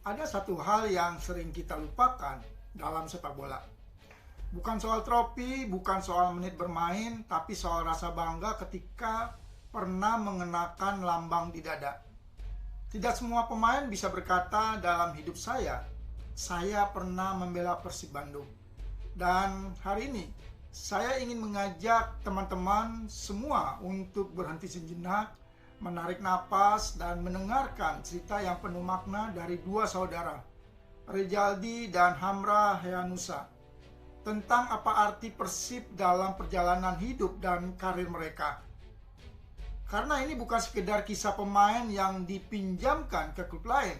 Ada satu hal yang sering kita lupakan dalam sepak bola. Bukan soal trofi, bukan soal menit bermain, tapi soal rasa bangga ketika pernah mengenakan lambang di dada. Tidak semua pemain bisa berkata dalam hidup saya pernah membela Persib Bandung. Dan hari ini, saya ingin mengajak teman-teman semua untuk berhenti sejenak, menarik napas, dan mendengarkan cerita yang penuh makna dari dua saudara, Rejaldi dan Hamra Heanussa, tentang apa arti Persib dalam perjalanan hidup dan karir mereka. Karena ini bukan sekedar kisah pemain yang dipinjamkan ke klub lain.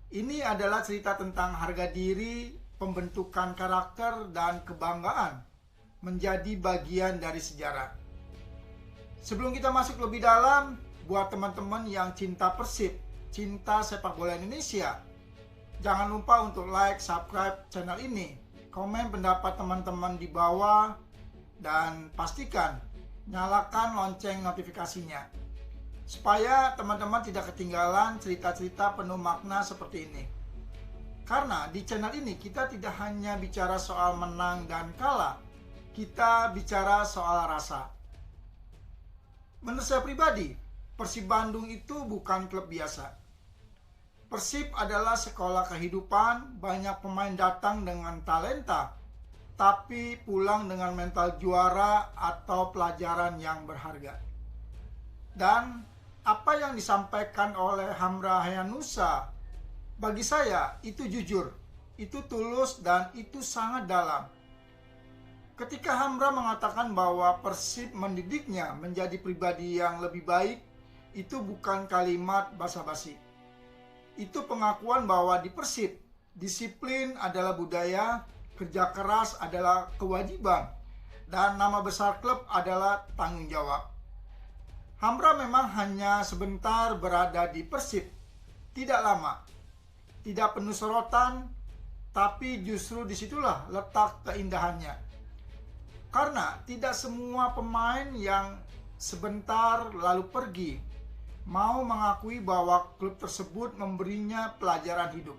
Ini adalah cerita tentang harga diri, pembentukan karakter, dan kebanggaan menjadi bagian dari sejarah. Sebelum kita masuk lebih dalam, buat teman-teman yang cinta Persib, cinta sepak bola Indonesia, jangan lupa untuk like, subscribe channel ini, komen pendapat teman-teman di bawah, dan pastikan nyalakan lonceng notifikasinya supaya teman-teman tidak ketinggalan cerita-cerita penuh makna seperti ini. Karena di channel ini kita tidak hanya bicara soal menang dan kalah, kita bicara soal rasa. Menurut saya pribadi, Persib Bandung itu bukan klub biasa. Persib adalah sekolah kehidupan, banyak pemain datang dengan talenta, tapi pulang dengan mental juara atau pelajaran yang berharga. Dan apa yang disampaikan oleh Hamra Heanussa, bagi saya itu jujur, itu tulus, dan itu sangat dalam. Ketika Hamra mengatakan bahwa Persib mendidiknya menjadi pribadi yang lebih baik, itu bukan kalimat basa-basi. Itu pengakuan bahwa di Persib, disiplin adalah budaya, kerja keras adalah kewajiban, dan nama besar klub adalah tanggung jawab. Hamra memang hanya sebentar berada di Persib, tidak lama, tidak penuh sorotan, tapi justru disitulah letak keindahannya. Karena tidak semua pemain yang sebentar lalu pergi mau mengakui bahwa klub tersebut memberinya pelajaran hidup.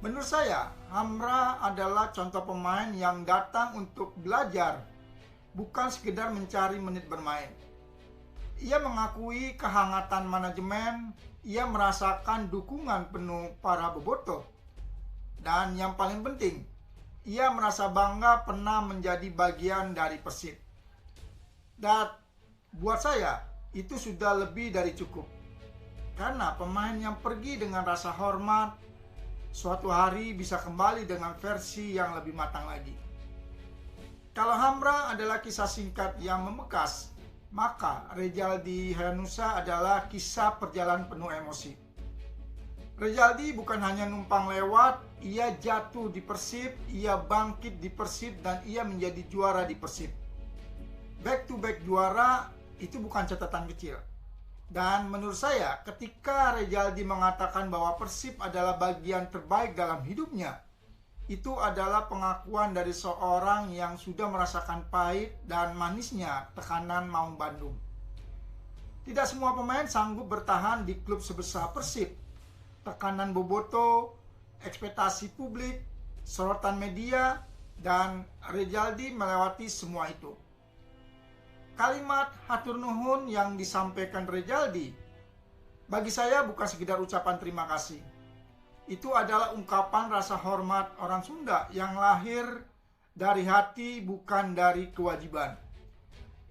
Menurut saya, Hamra adalah contoh pemain yang datang untuk belajar, bukan sekedar mencari menit bermain. Ia mengakui kehangatan manajemen, ia merasakan dukungan penuh para bobotoh, dan yang paling penting, ia merasa bangga pernah menjadi bagian dari Persib. Dan buat saya, itu sudah lebih dari cukup. Karena pemain yang pergi dengan rasa hormat, suatu hari bisa kembali dengan versi yang lebih matang lagi. Kalau Hamra adalah kisah singkat yang membekas, maka Rejaldi Heanussa adalah kisah perjalanan penuh emosi. Rejaldi bukan hanya numpang lewat, ia jatuh di Persib, ia bangkit di Persib, dan ia menjadi juara di Persib. Back to back juara itu bukan catatan kecil. Dan menurut saya, ketika Rejaldi mengatakan bahwa Persib adalah bagian terbaik dalam hidupnya, itu adalah pengakuan dari seorang yang sudah merasakan pahit dan manisnya tekanan Maung Bandung. Tidak semua pemain sanggup bertahan di klub sebesar Persib. Tekanan bobotoh, ekspektasi publik, sorotan media, dan Rejaldi melewati semua itu. Kalimat hatur nuhun yang disampaikan Rejaldi, bagi saya bukan sekedar ucapan terima kasih. Itu adalah ungkapan rasa hormat orang Sunda yang lahir dari hati, bukan dari kewajiban.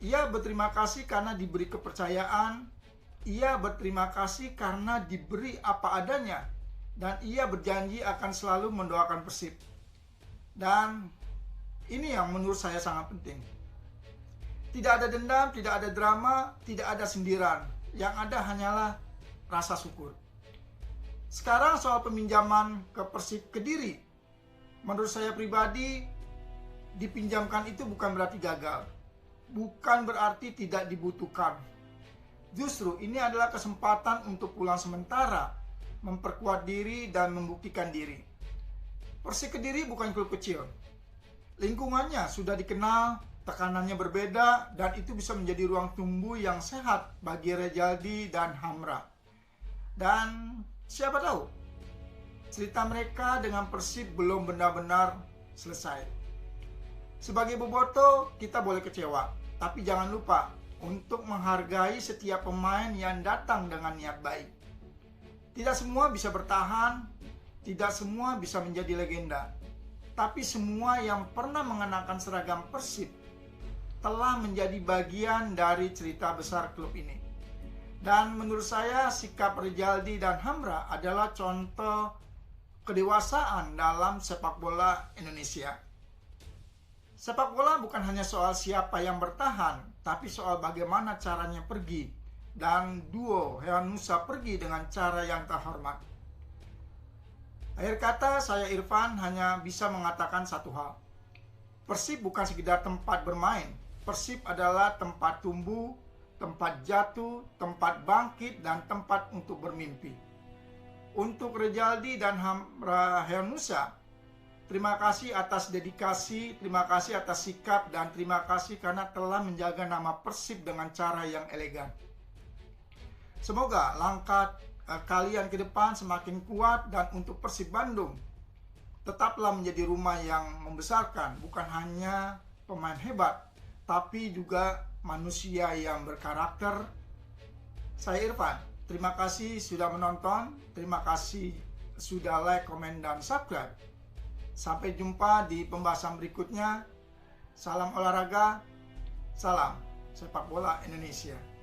Ia berterima kasih karena diberi kepercayaan, ia berterima kasih karena diberi apa adanya, dan ia berjanji akan selalu mendoakan Persib. Dan ini yang menurut saya sangat penting. Tidak ada dendam, tidak ada drama, tidak ada sindiran. Yang ada hanyalah rasa syukur. Sekarang soal peminjaman ke Persib Kediri, menurut saya pribadi, dipinjamkan itu bukan berarti gagal, bukan berarti tidak dibutuhkan. Justru ini adalah kesempatan untuk pulang sementara, memperkuat diri dan membuktikan diri. Persib Kediri bukan klub kecil. Lingkungannya sudah dikenal, tekanannya berbeda, dan itu bisa menjadi ruang tumbuh yang sehat bagi Rejaldi dan Hamra. Dan siapa tahu, cerita mereka dengan Persib belum benar-benar selesai. Sebagai boboto, kita boleh kecewa, tapi jangan lupa untuk menghargai setiap pemain yang datang dengan niat baik. Tidak semua bisa bertahan, tidak semua bisa menjadi legenda, tapi semua yang pernah mengenakan seragam Persib telah menjadi bagian dari cerita besar klub ini. Dan menurut saya sikap Rijaldi dan Hamra adalah contoh kedewasaan dalam sepak bola Indonesia. Sepak bola bukan hanya soal siapa yang bertahan, tapi soal bagaimana caranya pergi. Dan duo Hehanussa pergi dengan cara yang terhormat. Akhir kata, saya Irfan hanya bisa mengatakan satu hal. Persib bukan sekedar tempat bermain. Persib adalah tempat tumbuh, tempat jatuh, tempat bangkit, dan tempat untuk bermimpi. Untuk Rijaldi dan Hamra Hehanussa, terima kasih atas dedikasi, terima kasih atas sikap, dan terima kasih karena telah menjaga nama Persib dengan cara yang elegan. Semoga langkah kalian ke depan semakin kuat, dan untuk Persib Bandung tetaplah menjadi rumah yang membesarkan bukan hanya pemain hebat, tapi juga manusia yang berkarakter. Saya Irfan, terima kasih sudah menonton, terima kasih sudah like, komen, dan subscribe. Sampai jumpa di pembahasan berikutnya. Salam olahraga, salam sepak bola Indonesia.